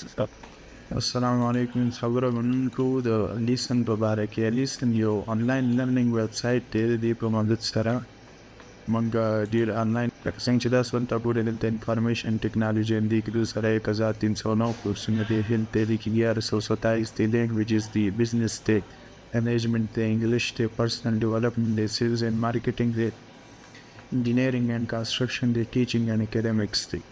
السلام علیکم. خبره منونکو د الیسن په باره کې. الیسن یو آنلاین لرننګ ویب سایټ دی. د دې په مدد سره موږ ډېر آنلاین څنګه چې تاسو ته پورې دلته انفارمیشن ټیکنالوژي دی کې دوی سره 1309 کورسونه دي. هیلث دی کې 1127 دی. لینګویجز دی، بزنس دی، مینجمنټ دی، انګلیش دی، پرسنل ډیولپمنټ دی، سیلز اینډ مارکیټینګ دی، انجینیرینګ اینډ کنسټرکشن دی، ټیچینګ اینډ اکیډمیکس دی.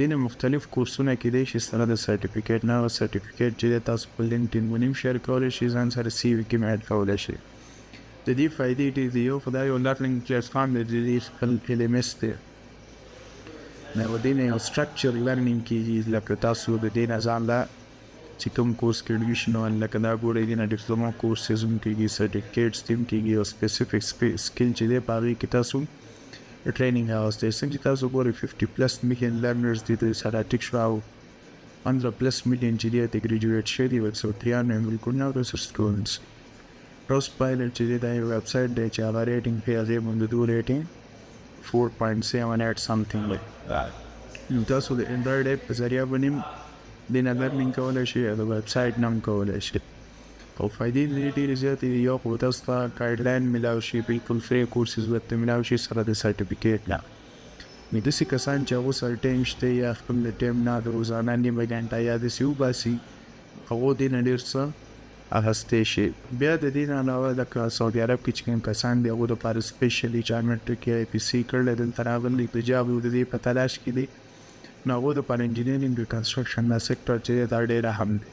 دینه مختلف کورسونه کې دي چې سره د سرټیفیکیټ نه سرټیفیکیټ چې تاسو په لینکډین باندې شیر کولای شئ، ځان سره سی وی کې اډ کولای شئ. د دې فائدې دي یو خدای یو لرننګ پلیټفارم دی خپل LMS دی. نو دینه یو سټرکچر لرننګ کېږي لکه تاسو د دې نه ځان لا چې کوم کورس کې ایډمیشن ول لکه دا ګورئ دینه ډیپلوما کورسز هم کېږي، سرټیفیکیټس هم کېږي او سپیسیفیک سکل چې دی په هغې کې تاسو training house دی. څنګه چې تاسو ګورئ 50+ million learners دي د سره ټیک شو او 100+ million چې دی ته ګریجویټ شوي دي. 193 ملکونه او سټوډنټس. ټرست پایلټ چې دی دا یو ویب سایټ دی چې هغه ریټینګ پې هغې باندې دو ریټینګ 4.78 something دی. نو تاسو د انډرایډ ایپ په ذریعه باندې دینه لرننګ کولی شئ او د ویب سایټ نه هم کولی شئ. او فائدې لري ډېرې زیاتې دي. یو خو تاسو ته ګایډلاین میلاو شي، بالکل فری کورسز ورته میلاو شي سره د سرټیفیکیټ نه. نو داسې کسان چې هغو سره ټایم شته یا خپل د ټایم نه د روزانه نیمه ګنټه یا داسې وباسي، هغو دې نه ډېر څه اخیستی شي. بیا د دې نه علاوه لکه سعودي عرب کې چې کوم کسان دي هغو دپاره سپیشلي چا میټرک یا IPC کړی دلته راغلي د جاب د دې په تلاش کې دي، نو هغو دپاره انجینیرینګ د کنسټرکشن دا سیکټر چې دی دا ډېر اهم دی.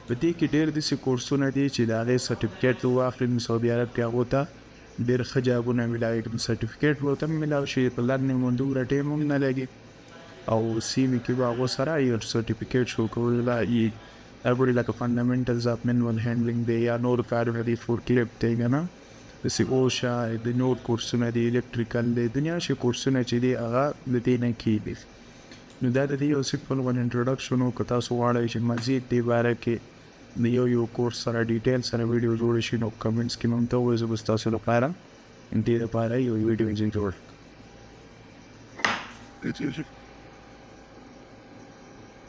په دې کې ډېر داسې کورسونه دي چې د هغې سرټیفیکیټ واخلئ. سعودي عرب کې هغو ته ډېر ښه جابونه میلاوي، سرټیفیکیټ ورته هم میلاو شي. په لرننګ باندې دومره ټایم هم نه لګي او سیمې کې به هغو سره یو سرټیفیکیټ شو کولو یي ګورې لکه فنډامنټلز آف مینوال هینډلنګ دی یا نور کارونه دي، فورکلیپ دی که نه داسې اوشا د نور کورسونه دي، الکتریکل دی، دنیا شي کورسونه چې دي هغه د دې نه کېږي. نو دا د دې یو سمپل ون انټروډکشن و. که تاسو غواړئ چې مزید دې باره کې د یو کورس سره ډیټیل سره ویډیو جوړ شي نو کمنټس کې موږ ته ووایئ، زه به ستاسو لپاره دې لپاره یو ویډیو جوړ کړم.